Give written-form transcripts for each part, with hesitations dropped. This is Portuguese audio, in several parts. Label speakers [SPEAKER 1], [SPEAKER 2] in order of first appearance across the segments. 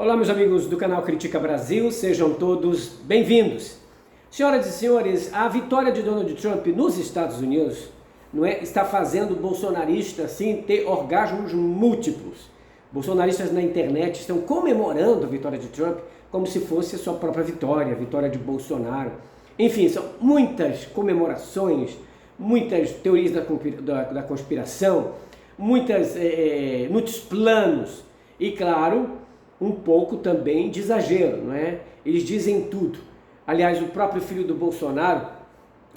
[SPEAKER 1] Olá, meus amigos do canal Critica Brasil, sejam todos bem-vindos. Senhoras e senhores, a vitória de Donald Trump nos Estados Unidos está fazendo o bolsonarista assim, ter orgasmos múltiplos. Bolsonaristas na internet estão comemorando a vitória de Trump como se fosse a sua própria vitória, a vitória de Bolsonaro. Enfim, são muitas comemorações, muitas teorias da conspiração, muitos planos e, claro, um pouco também de exagero, não é? Eles dizem tudo. Aliás, o próprio filho do Bolsonaro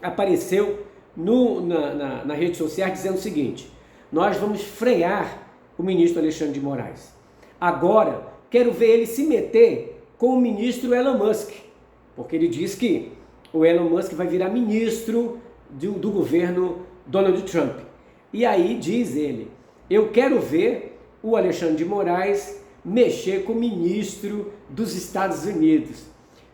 [SPEAKER 1] apareceu na rede social dizendo o seguinte: nós vamos frear o ministro Alexandre de Moraes. Agora, quero ver ele se meter com o ministro Elon Musk, porque ele diz que o Elon Musk vai virar ministro do governo Donald Trump. E aí diz ele: eu quero ver o Alexandre de Moraes mexer com o ministro dos Estados Unidos.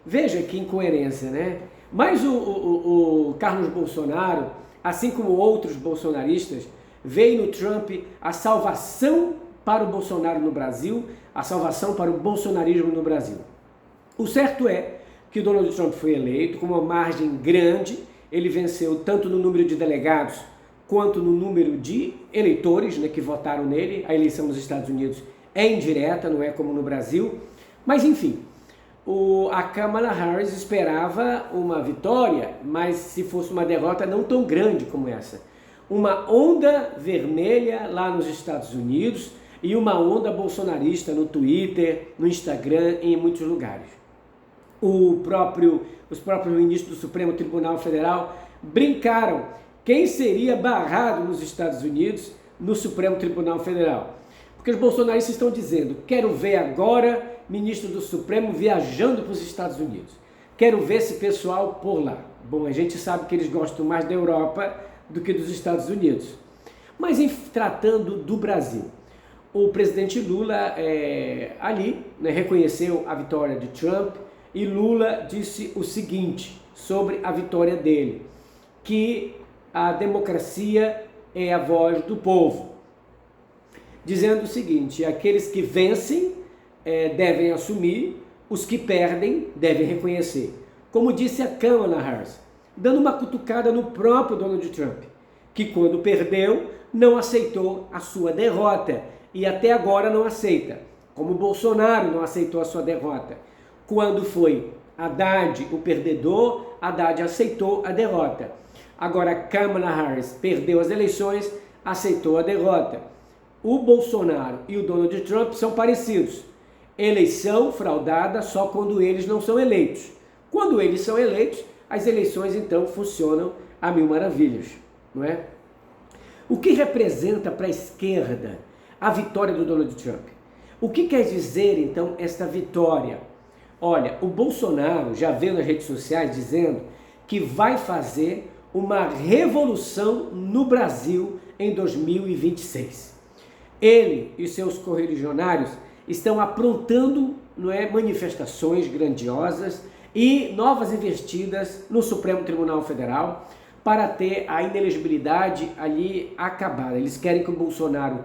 [SPEAKER 1] Veja que incoerência, né? Mas o Carlos Bolsonaro, assim como outros bolsonaristas, veio no Trump a salvação para o Bolsonaro no Brasil, a salvação para o bolsonarismo no Brasil. O certo é que o Donald Trump foi eleito com uma margem grande, ele venceu tanto no número de delegados quanto no número de eleitores, né, que votaram nele. A eleição nos Estados Unidos é indireta, não é como no Brasil, mas enfim, a Kamala Harris esperava uma vitória, mas se fosse uma derrota não tão grande como essa. Uma onda vermelha lá nos Estados Unidos e uma onda bolsonarista no Twitter, no Instagram e em muitos lugares. Os próprios ministros do Supremo Tribunal Federal brincaram quem seria barrado nos Estados Unidos no Supremo Tribunal Federal. Porque os bolsonaristas estão dizendo: quero ver agora ministro do Supremo viajando para os Estados Unidos. Quero ver esse pessoal por lá. Bom, a gente sabe que eles gostam mais da Europa do que dos Estados Unidos. Mas tratando do Brasil, o presidente Lula reconheceu a vitória de Trump e Lula disse o seguinte sobre a vitória dele: que a democracia é a voz do povo. Dizendo o seguinte: aqueles que vencem devem assumir, os que perdem devem reconhecer. Como disse a Kamala Harris, dando uma cutucada no próprio Donald Trump, que quando perdeu não aceitou a sua derrota e até agora não aceita. Como Bolsonaro não aceitou a sua derrota. Quando foi Haddad o perdedor, Haddad aceitou a derrota. Agora Kamala Harris perdeu as eleições, aceitou a derrota. O Bolsonaro e o Donald Trump são parecidos. Eleição fraudada só quando eles não são eleitos. Quando eles são eleitos, as eleições então funcionam a mil maravilhas, não é? O que representa para a esquerda a vitória do Donald Trump? O que quer dizer então esta vitória? Olha, o Bolsonaro já veio nas redes sociais dizendo que vai fazer uma revolução no Brasil em 2026. Ele e seus correligionários estão aprontando, manifestações grandiosas e novas investidas no Supremo Tribunal Federal para ter a inelegibilidade ali acabada. Eles querem que o Bolsonaro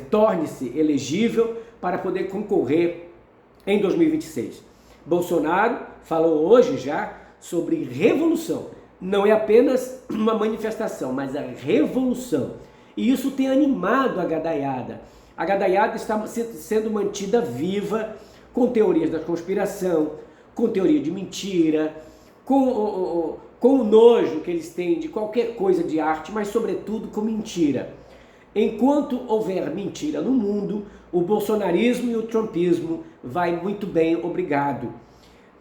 [SPEAKER 1] torne-se elegível para poder concorrer em 2026. Bolsonaro falou hoje já sobre revolução. Não é apenas uma manifestação, mas a revolução. E isso tem animado a gadaiada. A gadaiada está sendo mantida viva com teorias da conspiração, com teoria de mentira, com o nojo que eles têm de qualquer coisa de arte, mas sobretudo com mentira. Enquanto houver mentira no mundo, o bolsonarismo e o trumpismo vai muito bem, obrigado.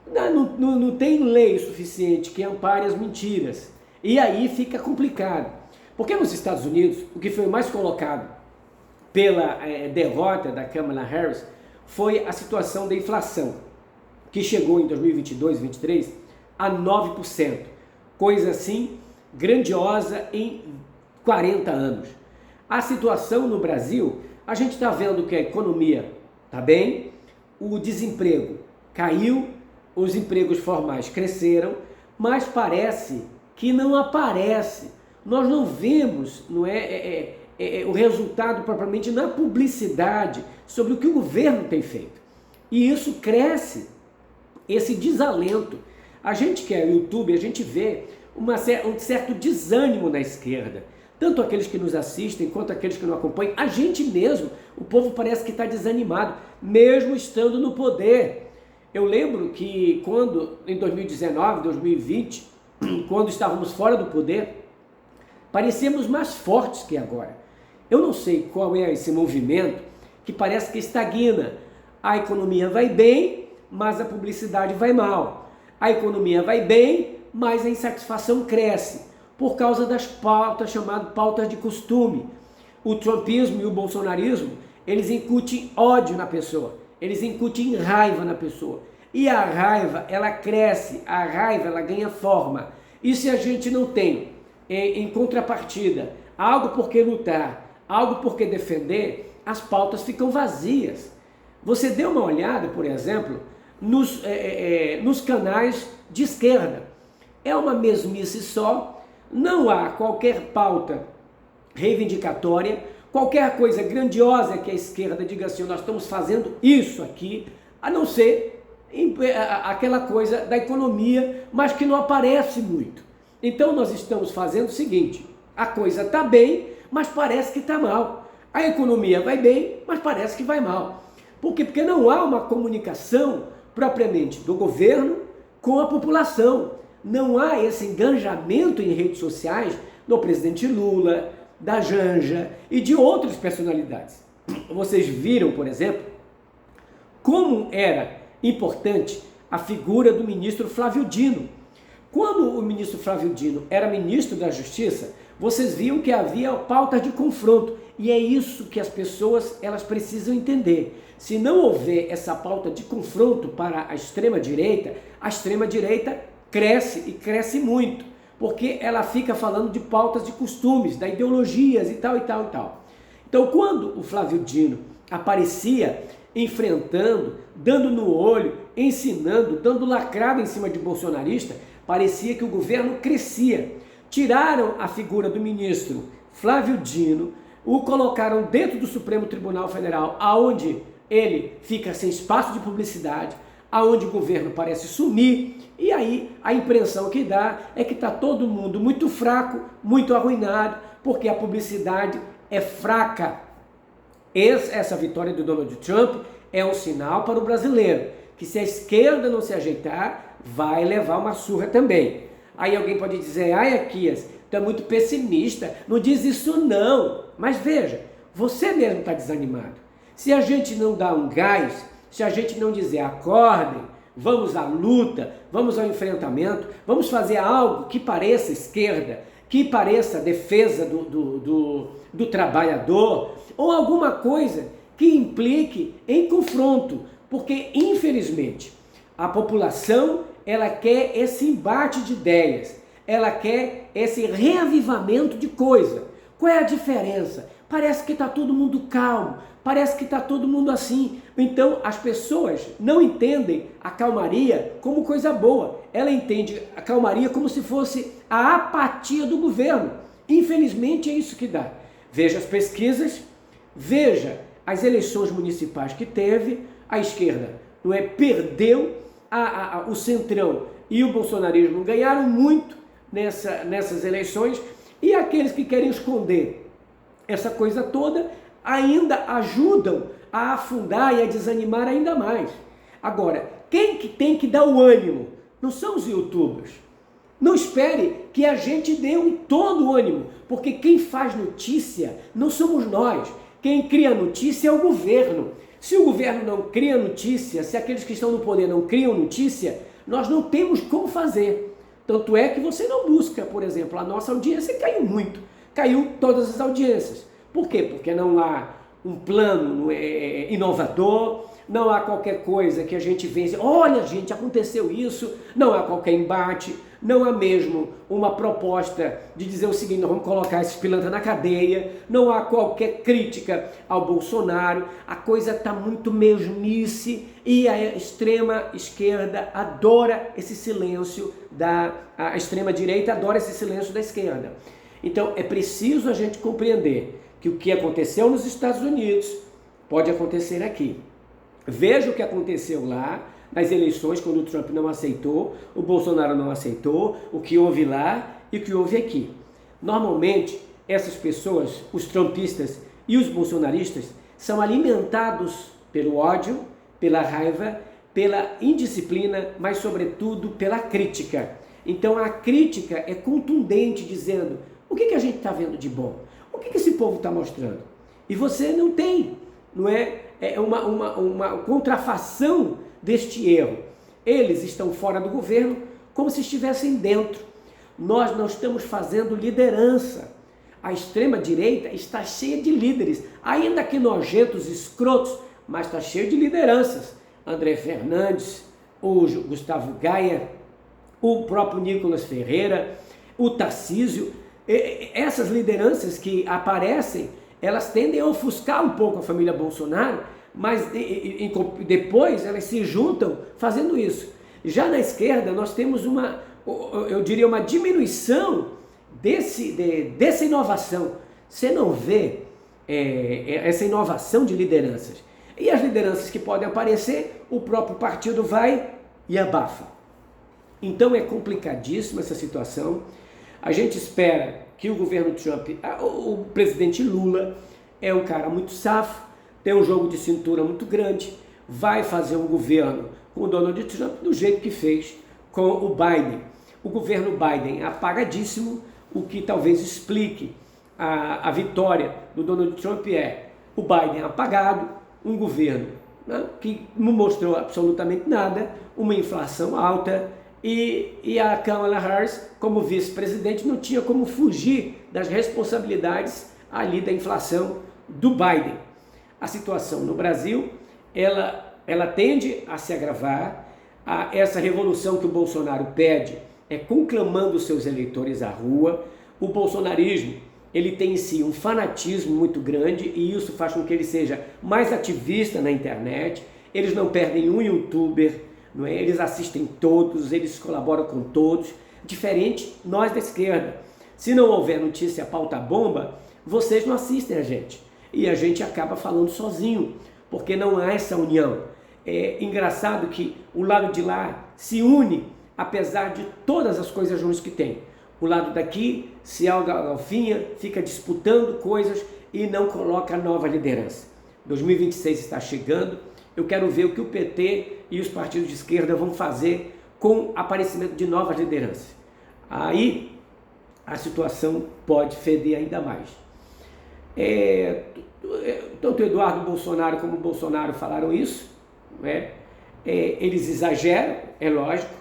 [SPEAKER 1] Não tem lei suficiente que ampare as mentiras. E aí fica complicado. Porque nos Estados Unidos, o que foi mais colocado pela derrota da Kamala Harris foi a situação da inflação, que chegou em 2022, 2023 a 9%. Coisa assim grandiosa em 40 anos. A situação no Brasil, a gente está vendo que a economia está bem, o desemprego caiu, os empregos formais cresceram, mas parece que não aparece. Nós não vemos o resultado propriamente na publicidade sobre o que o governo tem feito. E isso cresce, esse desalento. A gente que é YouTube, a gente vê um certo desânimo na esquerda. Tanto aqueles que nos assistem, quanto aqueles que não acompanham. A gente mesmo, o povo parece que está desanimado, mesmo estando no poder. Eu lembro que quando, em 2019, 2020, quando estávamos fora do poder, parecíamos mais fortes que agora. Eu não sei qual é esse movimento que parece que estagna. A economia vai bem, mas a publicidade vai mal. A economia vai bem, mas a insatisfação cresce por causa das pautas, chamadas pautas de costume. O trumpismo e o bolsonarismo, eles incutem ódio na pessoa, eles incutem raiva na pessoa. E a raiva, ela cresce, a raiva, ela ganha forma. E se a gente não tem, em contrapartida, algo por que lutar, algo por que defender, as pautas ficam vazias. Você dê uma olhada, por exemplo, nos canais de esquerda. É uma mesmice só. Não há qualquer pauta reivindicatória, qualquer coisa grandiosa que a esquerda diga assim, nós estamos fazendo isso aqui, a não ser aquela coisa da economia, mas que não aparece muito. Então nós estamos fazendo o seguinte, a coisa está bem, mas parece que está mal. A economia vai bem, mas parece que vai mal. Por quê? Porque não há uma comunicação propriamente do governo com a população. Não há esse engajamento em redes sociais do presidente Lula, da Janja e de outras personalidades. Vocês viram, por exemplo, como era importante a figura do ministro Flávio Dino. Quando o ministro Flávio Dino era ministro da Justiça, vocês viam que havia pauta de confronto. E é isso que as pessoas elas precisam entender. Se não houver essa pauta de confronto para a extrema-direita cresce e cresce muito, porque ela fica falando de pautas de costumes, de ideologias e tal, e tal, e tal. Então, quando o Flávio Dino aparecia enfrentando, dando no olho, ensinando, dando lacrada em cima de bolsonarista, parecia que o governo crescia. Tiraram a figura do ministro Flávio Dino, o colocaram dentro do Supremo Tribunal Federal, aonde ele fica sem espaço de publicidade, aonde o governo parece sumir, e aí a impressão que dá é que está todo mundo muito fraco, muito arruinado, porque a publicidade é fraca. Essa vitória do Donald Trump é um sinal para o brasileiro, que se a esquerda não se ajeitar, vai levar uma surra também. Aí alguém pode dizer, ai Aquias, tu é muito pessimista, não diz isso não. Mas veja, você mesmo está desanimado. Se a gente não dá um gás, se a gente não dizer acordem, vamos à luta, vamos ao enfrentamento, vamos fazer algo que pareça esquerda, que pareça defesa do trabalhador, ou alguma coisa que implique em confronto, porque infelizmente a população ela quer esse embate de ideias, ela quer esse reavivamento de coisa. Qual é a diferença? Parece que está todo mundo calmo, parece que está todo mundo assim. Então as pessoas não entendem a calmaria como coisa boa. Ela entende a calmaria como se fosse a apatia do governo. Infelizmente é isso que dá. Veja as pesquisas, veja as eleições municipais que teve, a esquerda perdeu, o Centrão e o bolsonarismo ganharam muito nessas eleições, e aqueles que querem esconder essa coisa toda ainda ajudam a afundar e a desanimar ainda mais. Agora, quem que tem que dar o ânimo? Não são os youtubers. Não espere que a gente dê todo o ânimo, porque quem faz notícia não somos nós. Quem cria notícia é o governo. Se o governo não cria notícia, se aqueles que estão no poder não criam notícia, nós não temos como fazer. Tanto é que você não busca, por exemplo, a nossa audiência caiu muito. Caiu todas as audiências. Por quê? Porque não há um plano inovador, não há qualquer coisa que a gente vence. Olha, gente, aconteceu isso. Não há qualquer embate, não há mesmo uma proposta de dizer o seguinte, nós vamos colocar esses pilantras na cadeia, não há qualquer crítica ao Bolsonaro, a coisa está muito mesmice e a extrema esquerda adora esse silêncio a extrema direita adora esse silêncio da esquerda. Então é preciso a gente compreender que o que aconteceu nos Estados Unidos pode acontecer aqui. Veja o que aconteceu lá nas eleições, quando o Trump não aceitou, o Bolsonaro não aceitou, o que houve lá e o que houve aqui. Normalmente, essas pessoas, os trumpistas e os bolsonaristas, são alimentados pelo ódio, pela raiva, pela indisciplina, mas sobretudo pela crítica. Então a crítica é contundente, dizendo: o que a gente está vendo de bom? O que esse povo está mostrando? E você não tem, não é? É uma contrafação deste erro. Eles estão fora do governo como se estivessem dentro. Nós não estamos fazendo liderança. A extrema-direita está cheia de líderes, ainda que nojentos, escrotos, mas está cheio de lideranças. André Fernandes, o Gustavo Gaia, o próprio Nicolas Ferreira, o Tarcísio. Essas lideranças que aparecem, elas tendem a ofuscar um pouco a família Bolsonaro, mas depois elas se juntam fazendo isso. Já na esquerda nós temos eu diria, uma diminuição dessa inovação. Você não vê essa inovação de lideranças. E as lideranças que podem aparecer, o próprio partido vai e abafa. Então é complicadíssima essa situação. A gente espera que o governo Trump, o presidente Lula, é um cara muito safo, tem um jogo de cintura muito grande, vai fazer um governo com o Donald Trump do jeito que fez com o Biden. O governo Biden é apagadíssimo, o que talvez explique a vitória do Donald Trump é o Biden apagado, um governo, né, que não mostrou absolutamente nada, uma inflação alta, e a Kamala Harris, como vice-presidente, não tinha como fugir das responsabilidades ali da inflação do Biden. A situação no Brasil, ela tende a se agravar. Essa revolução que o Bolsonaro pede é conclamando os seus eleitores à rua. O bolsonarismo, ele tem em si um fanatismo muito grande e isso faz com que ele seja mais ativista na internet. Eles não perdem um youtuber, não é? Eles assistem todos, eles colaboram com todos. Diferente nós da esquerda. Se não houver notícia pauta-bomba, vocês não assistem a gente. E a gente acaba falando sozinho, porque não há essa união. É engraçado que o lado de lá se une, apesar de todas as coisas ruins que tem. O lado daqui se algalfinha, fica disputando coisas e não coloca nova liderança. 2026 está chegando, eu quero ver o que o PT e os partidos de esquerda vão fazer com o aparecimento de novas lideranças. Aí a situação pode feder ainda mais. Tanto o Eduardo Bolsonaro como o Bolsonaro falaram isso, né? Eles exageram, é lógico,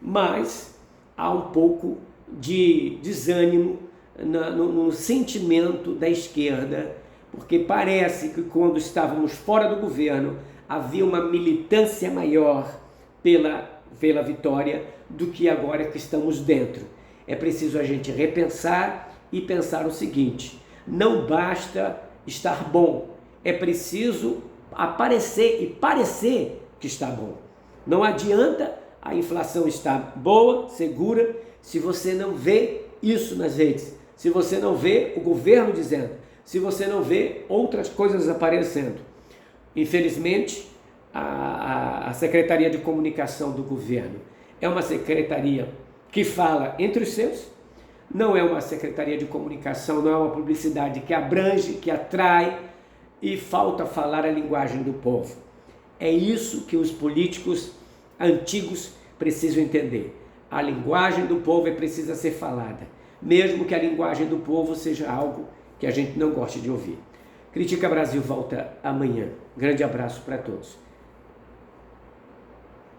[SPEAKER 1] mas há um pouco de desânimo no sentimento da esquerda, porque parece que quando estávamos fora do governo havia uma militância maior pela vitória do que agora que estamos dentro. É preciso a gente repensar e pensar o seguinte: não basta estar bom, é preciso aparecer e parecer que está bom. Não adianta a inflação estar boa, segura, se você não vê isso nas redes, se você não vê o governo dizendo, se você não vê outras coisas aparecendo. Infelizmente, a Secretaria de Comunicação do governo é uma secretaria que fala entre os seus, não é uma secretaria de comunicação, não é uma publicidade que abrange, que atrai, e falta falar a linguagem do povo. É isso que os políticos antigos precisam entender. A linguagem do povo precisa ser falada, mesmo que a linguagem do povo seja algo que a gente não goste de ouvir. Critica Brasil volta amanhã. Grande abraço para todos.